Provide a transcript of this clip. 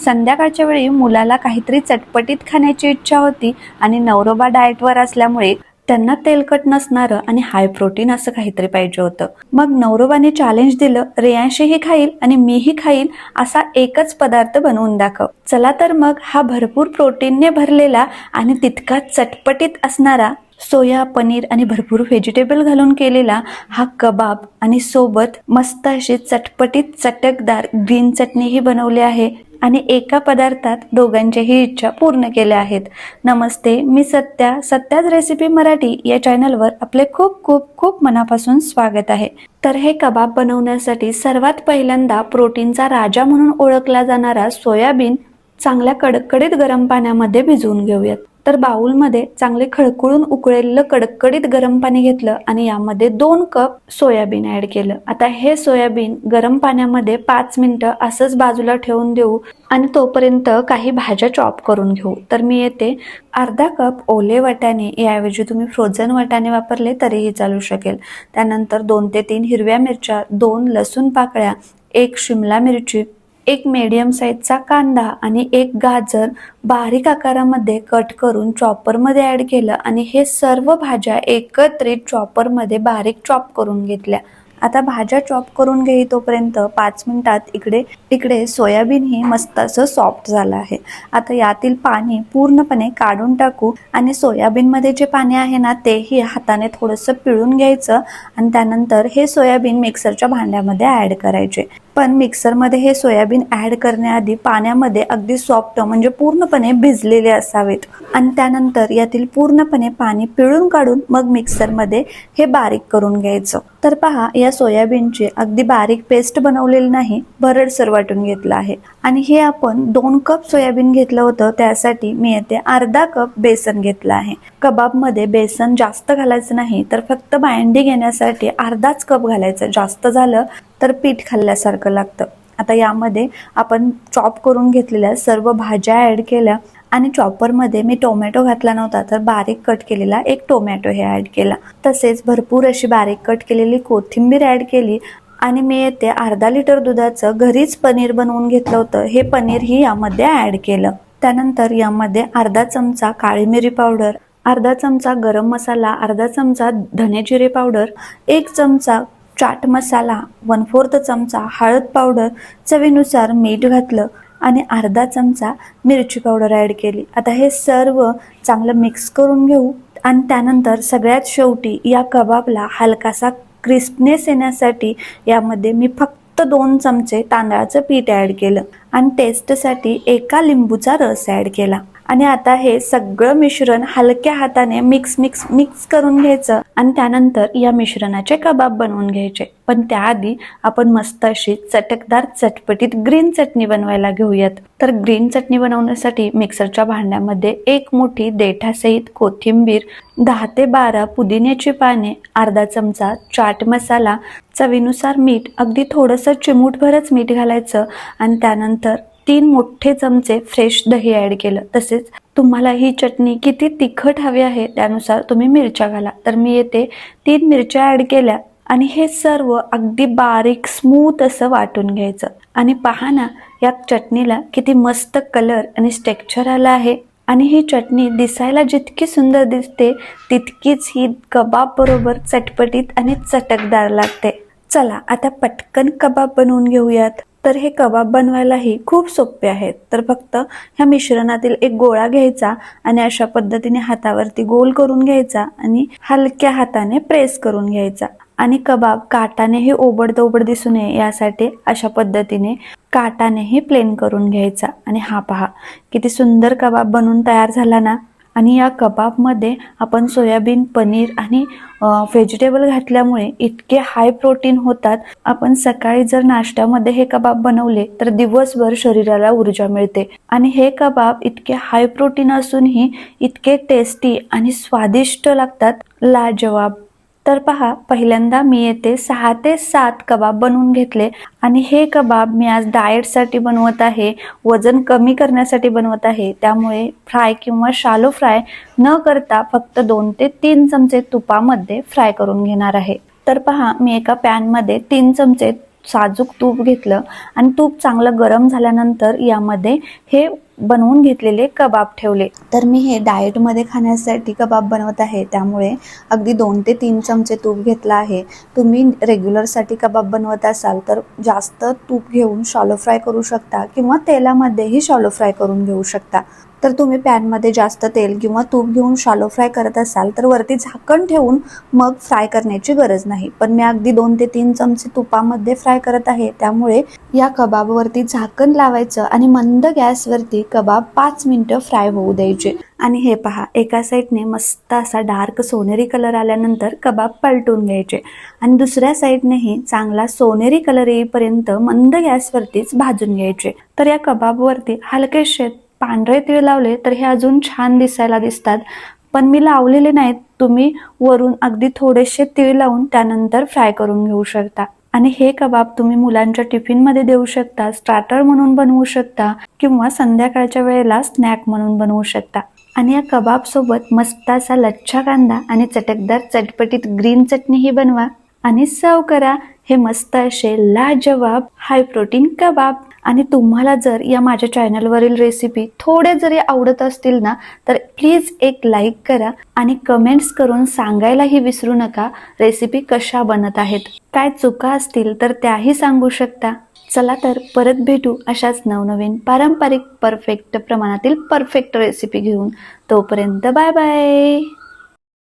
संध्याकाळच्या वेळी मुलाला काहीतरी चटपटीत खाण्याची इच्छा होती आणि नवरोबा डाएटवर असल्यामुळे त्यांना तेलकट नसणारं आणि हाय प्रोटीन असं काहीतरी पाहिजे होतं. मग नवरोबाने चॅलेंज दिलं, रेयांशीही खाईल आणि मीही खाईल असा एकच पदार्थ बनवून दाखव. चला तर मग हा भरपूर प्रोटीनने भरलेला आणि तितकाच चटपटीत असणारा सोया, पनीर आणि भरपूर व्हेजिटेबल घालून केलेला हा कबाब आणि सोबत मस्त अशी चटपटीत चटकदार ग्रीन चटणीही बनवली आहे आणि एका पदार्थात दोघांच्याही इच्छा पूर्ण केल्या आहेत. नमस्ते, मी सत्याच रेसिपी मराठी या चॅनलवर आपले खूप खूप खूप मनापासून स्वागत आहे. तर हे कबाब बनवण्यासाठी सर्वात पहिल्यांदा प्रोटीनचा राजा म्हणून ओळखला जाणारा सोयाबीन चांगल्या कडकडीत गरम पाण्यामध्ये भिजवून घेऊयात. तर बाउलमध्ये चांगले खळखळून उकळलेलं कडकडीत गरम पाणी घेतलं आणि यामध्ये 2 कप सोयाबीन ऍड केलं. आता हे सोयाबीन गरम पाण्यामध्ये 5 मिनिटं असंच बाजूला ठेवून देऊ आणि तोपर्यंत काही भाज्या चॉप करून घेऊ. तर मी येते अर्धा कप ओले वाटाणे, याऐवजी तुम्ही फ्रोझन वाटाणे वापरले तरीही चालू शकेल. त्यानंतर 2 ते 3 हिरव्या मिरच्या, 2 लसूण पाकळ्या, 1 शिमला मिरची, 1 मीडियम साईजचा कांदा आणि 1 गाजर बारीक आकारामध्ये कट करून चॉपरमध्ये ऍड केलं आणि हे सर्व भाज्या एकत्रित चॉपरमध्ये बारीक चॉप करून घेतल्या. आता भाज्या चॉप करून घेई तोपर्यंत 5 मिनिटात इकडे सोयाबीन ही मस्त असं सॉफ्ट झालं आहे. आता यातील पाणी पूर्णपणे काढून टाकू आणि सोयाबीनमध्ये जे पाणी आहे ना तेही हाताने थोडंसं पिळून घ्यायचं आणि त्यानंतर हे सोयाबीन मिक्सरच्या भांड्यामध्ये ऍड करायचे. पण मिक्सरमध्ये हे सोयाबीन ऍड करण्याआधी पाण्यामध्ये अगदी सॉफ्ट म्हणजे पूर्णपणे भिजलेले असावेत आणि त्यानंतर यातील पूर्णपणे पाणी पिळून काढून मग मिक्सरमध्ये हे बारीक करून घ्यायचं. तर पहा, या सोयाबीनची अगदी बारीक पेस्ट बनवलेली नाही, भरडसर वाटून घेतलं आहे. आणि हे आपण 2 कप सोयाबीन घेतलं होतं, त्यासाठी मी येथे अर्धा कप बेसन घेतलं आहे. कबाबमध्ये बेसन जास्त घालायचं नाही, तर फक्त बाइंडिंग येण्यासाठी अर्धाच कप घालायचं. जास्त झालं तर पीठ खाल्ल्यासारखं लागतं. आता यामध्ये आपण चॉप करून घेतलेल्या सर्व भाज्या ऍड केल्या आणि चॉपरमध्ये मी टोमॅटो घातला नव्हता, तर बारीक कट केलेला 1 टोमॅटो हे ऍड केला. तसेच भरपूर अशी बारीक कट केलेली कोथिंबीर ऍड केली आणि मी येते अर्धा लिटर दुधाचं घरीच पनीर बनवून घेतलं होतं, हे पनीर ही यामध्ये ऍड केलं. त्यानंतर यामध्ये अर्धा चमचा काळी मिरी पावडर, अर्धा चमचा गरम मसाला, अर्धा चमचा धने जिरे पावडर, 1 चमचा चाट मसाला, 1/4 चमचा हळद पावडर, चवीनुसार मीठ घातलं आणि अर्धा चमचा मिरची पावडर ऍड केली. आता हे सर्व चांगलं मिक्स करून घेऊ आणि त्यानंतर सगळ्यात शेवटी या कबाबला हलकासा क्रिस्पनेस येण्यासाठी यामध्ये मी फक्त 2 चमचे तांदळाचं पीठ ऍड केलं आणि टेस्टसाठी 1 लिंबूचा रस ऍड केला. आणि आता हे सगळं मिश्रण हलक्या हाताने मिक्स करून घ्यायचं आणि त्यानंतर या मिश्रणाचे कबाब बनवून घ्यायचे. पण त्याआधी आपण मस्त अशी चटकदार चटपटीत ग्रीन चटणी बनवायला घेऊयात. तर ग्रीन चटणी बनवण्यासाठी मिक्सरच्या भांड्यामध्ये 1 मोठी देठासहित कोथिंबीर, 10 ते 12 पुदिन्याची पाने, अर्धा चमचा चाट मसाला, चवीनुसार मीठ, अगदी थोडंसं चिमूटभरच मीठ घालायचं आणि त्यानंतर 3 मोठे चमचे फ्रेश दही ऍड केलं. तसेच तुम्हाला ही चटणी किती तिखट हवी आहे त्यानुसार तुम्ही मिरच्या घाला. तर मी येथे 3 मिरच्या ऍड केल्या आणि हे सर्व अगदी बारीक स्मूथ असं वाटून घ्यायचं. आणि पहा ना, या चटणीला किती मस्त कलर आणि टेक्स्चर आलं आहे आणि ही चटणी दिसायला जितकी सुंदर दिसते तितकीच ही कबाब बरोबर चटपटीत आणि चटकदार लागते. चला आता पटकन कबाब बनवून घेऊयात. तर हे कबाब बनवायलाही खूप सोपे आहेत. तर फक्त ह्या मिश्रणातील एक गोळा घ्यायचा आणि अशा पद्धतीने हातावरती गोल करून घ्यायचा आणि हलक्या हाताने प्रेस करून घ्यायचा आणि कबाब काटानेही ओबड दिसू नये यासाठी अशा पद्धतीने काटानेही प्लेन करून घ्यायचा. आणि हा पहा, किती सुंदर कबाब बनवून तयार झाला ना. आणि या कबाबमध्ये आपण सोयाबीन, पनीर आणि व्हेजिटेबल घातल्यामुळे इतके हाय प्रोटीन होतात. आपण सकाळी जर नाश्त्यामध्ये हे कबाब बनवले तर दिवसभर शरीराला ऊर्जा मिळते. आणि हे कबाब इतके हाय प्रोटीन असूनही इतके टेस्टी आणि स्वादिष्ट लागतात, लाजवाब. तर पहा, पहिल्यांदा मी येथे 6 ते 7 कबाब बनवून घेतले आणि हे कबाब मी आज डाएटसाठी बनवत आहे, वजन कमी करण्यासाठी बनवत आहे. त्यामुळे फ्राय किंवा शालो फ्राय न करता फक्त 2 ते 3 चमचे तुपामध्ये फ्राय करून घेणार आहे. तर पहा, मी एका पॅनमध्ये 3 चमचे साजूक तूप घेतलं आणि तूप चांगलं गरम झाल्यानंतर यामध्ये हे बनवून घेतलेले कबाब ठेवले. तर मी हे डाएटमध्ये खाण्यासाठी कबाब बनवत आहे, त्यामुळे अगदी 2 ते 3 चमचे तूप घेतला आहे. तुम्ही रेग्युलरसाठी कबाब बनवत असाल तर जास्त तूप घेऊन शॅलो फ्राय करू शकता किंवा तेलामध्येही शॅलो फ्राय करून घेऊ शकता. तर तुम्ही पॅनमध्ये जास्त तेल किंवा तूप घेऊन शॅलो फ्राय करत असाल तर वरती झाकण ठेवून मग फ्राय करण्याची गरज नाही. पण मी अगदी 2 ते 3 चमचे तुपामध्ये फ्राय करत आहे, त्यामुळे या कबाबवरती झाकण लावायचं आणि मंद गॅसवरती कबाब 5 मिनिटं फ्राय होऊ द्यायचे. आणि हे पहा, एका साईडने मस्त असा डार्क सोनेरी कलर आल्यानंतर कबाब पलटून घ्यायचे आणि दुसऱ्या साईडनेही चांगला सोनेरी कलर येईपर्यंत मंद गॅसवरतीच भाजून घ्यायचे. तर या कबाबवरती हलकेसे पांढरे तीळ लावले तर हे अजून छान दिसायला दिसतात, पण मी लावलेले नाहीत. तुम्ही वरून अगदी थोडेसे तीळ लावून त्यानंतर फ्राय करून घेऊ शकता. आणि हे कबाब तुम्ही मुलांच्या टिफिनमध्ये देऊ शकता, स्टार्टर म्हणून बनवू शकता किंवा संध्याकाळच्या वेळेला स्नॅक म्हणून बनवू शकता. आणि या कबाब सोबत मस्त असा लच्छा कांदा आणि चटकदार चटपटीत ग्रीन चटणीही बनवा आणि सर्व करा हे मस्त असे लाजवाब हाय प्रोटीन कबाब. आणि तुम्हाला जर या माझ्या चॅनलवरील रेसिपी थोडे जरी आवडत असतील ना, तर प्लीज एक लाईक करा आणि कमेंट्स करून सांगायलाही विसरू नका रेसिपी कशा बनत आहेत. काय चुका असतील तर त्याही सांगू शकता. चला तर परत भेटू अशाच नवनवीन पारंपरिक परफेक्ट प्रमाणातील परफेक्ट रेसिपी घेऊन. तोपर्यंत बाय बाय.